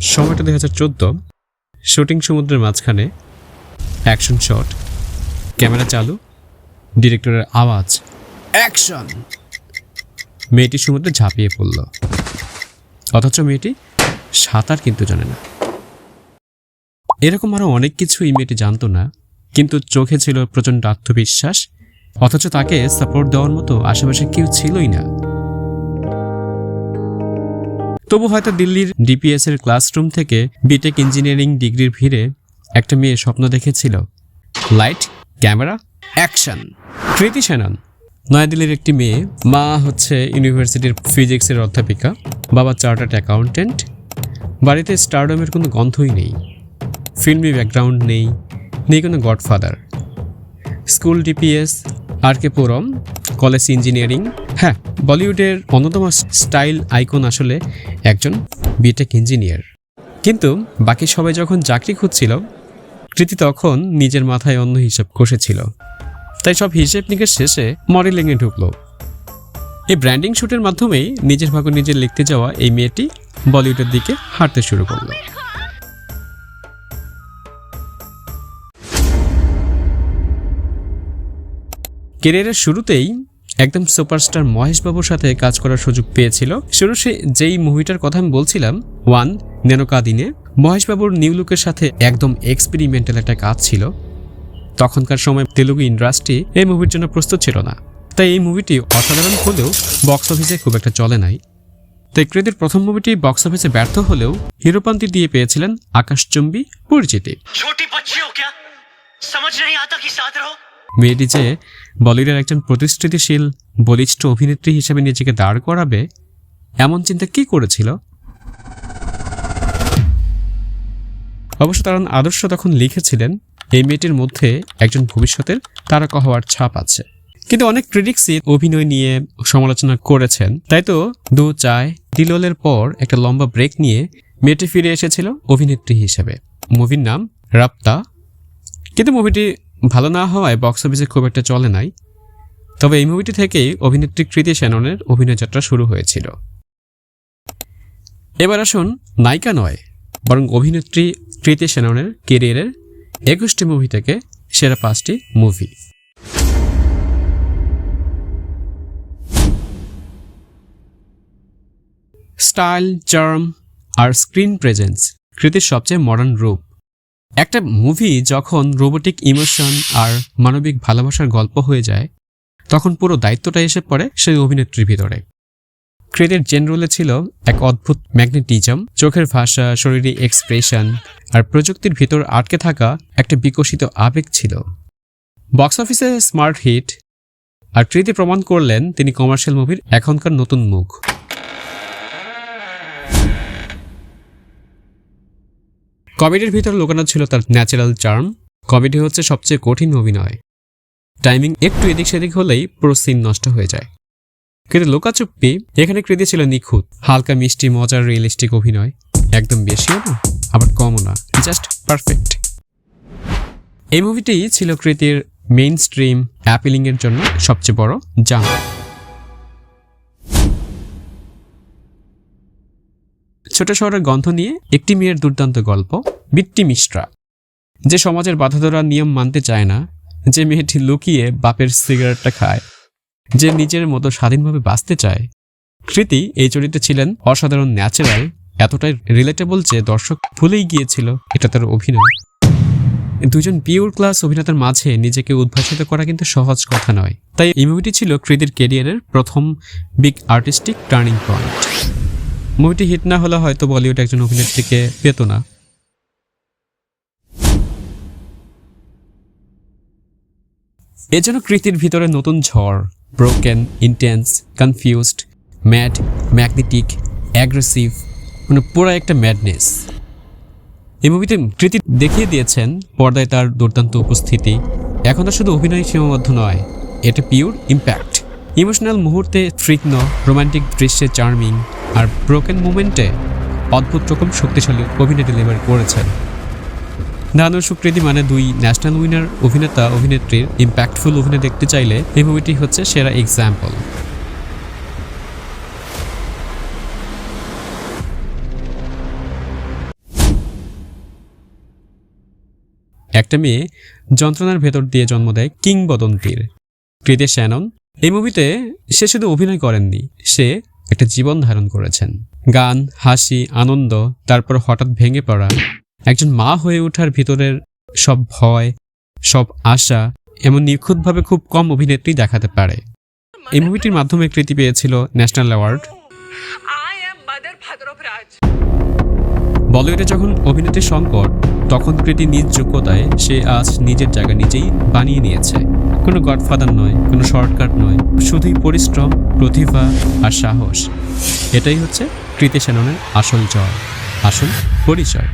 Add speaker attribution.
Speaker 1: সময়টা 2014, শুটিং সমুদ্রের মাঝখানে, অ্যাকশন শট, ক্যামেরা চালু, ডিরেক্টরের আওয়াজ, অ্যাকশন। মেয়েটি সমুদ্রে ঝাঁপিয়ে পড়ল, অথচ মেয়েটি সাঁতার কিন্তু জানে না। এরকম আরো অনেক কিছু এই মেয়েটি জানতো না, কিন্তু চোখে ছিল প্রচণ্ড আত্মবিশ্বাস, অথচ তাকে সাপোর্ট দেওয়ার মতো আশেপাশে কেউ ছিলই না। তবু হয়তো দিল্লির ডিপিএস এর ক্লাসরুম থেকে বিটেক ইঞ্জিনিয়ারিং ডিগ্রির ভিড়ে একটা মেয়ে স্বপ্ন দেখেছিল, লাইট, ক্যামেরা, অ্যাকশন। কৃতি সেনন নয়াদিল্লির একটি মেয়ে, মা হচ্ছে ইউনিভার্সিটির ফিজিক্সের অধ্যাপিকা, বাবা চার্টার্ড অ্যাকাউন্টেন্ট। বাড়িতে স্টারডমের কোনো গন্ধই নেই, ফিল্মি ব্যাকগ্রাউন্ড নেই, নেই কোনো godfather. School DPS, R K পুরম, college engineering. হ্যাঁ, বলিউডের অন্যতম স্টাইল আইকন আসলে একজন বিটেক ইঞ্জিনিয়ার। কিন্তু বাকি সবাই যখন চাকরি খুঁজছিল, কৃতি তখন নিজের মাথায় অন্য হিসাব কষেছিল। তাই সব হিসেব নিকেশ শেষে মডেলিংয়ে ঢুকলো। এই ব্র্যান্ডিং শ্যুটের মাধ্যমেই নিজের ভাগ্য নিজে লিখতে যাওয়া এই মেয়েটি বলিউডের দিকে হাঁটতে শুরু করলো। ক্যারিয়ারের শুরুতেই একদম সুপারস্টার মহেশ বাবুর সাথে কাজ করার সুযোগ পেয়েছিল। শুরু সে যেই মুভিটার কথা আমি বলছিলাম, ওয়ান নেনোকা দিনে, মহেশ বাবুর নিউ লুকের সাথে একদম এক্সপেরিমেন্টাল একটা কাজ ছিল। তখনকার সময় তেলুগু ইন্ডাস্ট্রি এই মুভির জন্য প্রস্তুত ছিল না, তাই এই মুভিটি অসাধারণ হলেও বক্স অফিসে খুব একটা চলে নাই। তাই কৃতির প্রথম মুভিটি বক্স অফিসে ব্যর্থ হলেও হিরোপন্থী দিয়ে পেয়েছিলেন আকাশচুম্বী পরিচিতি। মেয়েটি যে বলিউডের একজন প্রতিষ্ঠিতশীল বলিষ্ঠ অভিনেত্রী হিসেবে নিজেকে দাঁড় করাবে, এমন চিন্তা কি করেছিল? অবশ্য তার আদর্শ তখন লিখেছিলেন, এই মেয়েটির মধ্যে একজন ভবিষ্যতের তারকা হওয়ার ছাপ আছে। কিন্তু অনেক ক্রিটিক্সই অভিনয় নিয়ে সমালোচনা করেছেন। তাই তো দু চায় দিলওয়ালের পর একটা লম্বা ব্রেক নিয়ে মেয়েটি ফিরে এসেছিল অভিনেত্রী হিসেবে। মুভির নাম রাপ্তা। কিন্তু মুভিটি ভালো না হওয়ায় বক্স অফিসে খুব একটা চলে নাই। তবে এই মুভিটি থেকেই অভিনেত্রী কৃতি সেননের অভিনয় যাত্রা শুরু হয়েছিল। এবার আসুন নায়িকা নয়, বরং অভিনেত্রী কৃতি সেননের ক্যারিয়ারের 21টি মুভি থেকে সেরা 5টি মুভি। স্টাইল, চার্ম আর স্ক্রিন প্রেজেন্স কৃতির সবচেয়ে মডার্ন রূপ। একটা মুভি যখন রোবোটিক ইমোশন আর মানবিক ভালোবাসার গল্প হয়ে যায়, তখন পুরো দায়িত্বটা এসে পড়ে সেই অভিনেত্রীর ভিতরে। কৃতির জেন রোলে ছিল এক অদ্ভুত ম্যাগনেটিজম, চোখের ভাষা, শরীরী এক্সপ্রেশন আর প্রযুক্তির ভিতর আটকে থাকা একটা বিকশিত আবেগ ছিল। বক্স অফিসে স্মার্ট হিট, আর কৃতি প্রমাণ করলেন তিনি কমার্শিয়াল মুভির এখনকার নতুন মুখ। কমেডির ভিতর লুকানো ছিল তার ন্যাচারাল চার্ম। কমেডি হচ্ছে সবচেয়ে কঠিন অভিনয়। টাইমিং একটু এদিক সেদিক হলেই পুরো সিন নষ্ট হয়ে যায়। কিন্তু লুকাচুপ্পি এখানে কৃতি ছিল নিখুঁত। হালকা মিষ্টি মজার রিয়েলিস্টিক অভিনয়, একদম বেশিও না আবার কমও না, জাস্ট পারফেক্ট। এই মুভিটি ছিল কৃতির মেইন স্ট্রিম অ্যাপিলিং এর জন্য সবচেয়ে বড় জাম্প। ছোট শহরের গন্ধ নিয়ে একটি মেয়ের দুর্দান্ত গল্প, বিট্টি মিশ্রা, যে সমাজের বাঁধাধরা নিয়ম মানতে চায় না, যে মেয়েটি লুকিয়ে বাপের সিগারেটটা খায়, যে নিজের মতো স্বাধীনভাবে বাঁচতে চায়। কৃতি এই চরিত্রে ছিলেন অসাধারণ ন্যাচারাল, এতটাই রিলেটেবল যে দর্শক ভুলেই গিয়েছিল এটা তার অভিনয়। দুজন পিওর ক্লাস অভিনেতার মাঝে নিজেকে উদ্ভাসিত করা কিন্তু সহজ কথা নয়। তাই এই মুভিটি ছিল কৃতির ক্যারিয়ারের প্রথম বিগ আর্টিস্টিক টার্নিং পয়েন্ট। মুভিটি হিট না হলে হয়তো বলিউড একজন অভিনেত্রীকে পেত না। এজন্য কৃতির ভিতরে নতুন ঝড়, broken, intense, confused, mad, magnetic, aggressive, মানে পুরো একটা ম্যাডনেস। এই মুভিতে কৃতি দেখিয়ে দিয়েছেন পর্দায় তার দুর্দান্ত উপস্থিতি। এখন তো শুধু অভিনয় সীমাবদ্ধ নয়, এটা পিওর ইম্প্যাক্ট। ইমোশনাল মুহূর্তে তীক্ষ্ণ, রোমান্টিক দৃশ্যে চার্মিং, আর ব্রোকেন মুভমেন্টে অদ্ভুত রকম শক্তিশালী অভিনয় ডেলিভারি করেছেন। ধানুষ কৃতি মানে দুই ন্যাশনাল উইনার অভিনেতা অভিনেত্রীর ইম্প্যাক্টফুল অভিনয় দেখতে চাইলে এই মুভিটি হচ্ছে সেরা এক্সাম্পল। একটা মেয়ে যন্ত্রণার ভেতর দিয়ে জন্ম দেয় কিংবদন্তির। কৃতি শ্যানন এই মুভিতে সে শুধু অভিনয় করেননি, সে একটা জীবন ধারণ করেছেন। গান, হাসি, আনন্দ, তারপর হঠাৎ ভেঙে পড়া, একজন মা হয়ে ওঠার ভিতরের সব ভয়, সব আশা এমন নিখুঁতভাবে খুব কম অভিনেত্রী দেখাতে পারে। এই মুভিটির মাধ্যমে কৃতি পেয়েছিল ন্যাশনাল অ্যাওয়ার্ড। বলিউডে যখন অভিনেত্রীর সংকট, তখন কৃতি নিজ যোগ্যতায় সে আজ নিজের জায়গা নিজেই বানিয়ে নিয়েছে। কোনো গডফাদার নয়, কোনো শর্টকাট নয়, শুধুই পরিশ্রম, প্রতিভা আর সাহস। এটাই হচ্ছে কৃতি শ্যাননের আসল জয়, আসল পরিচয়।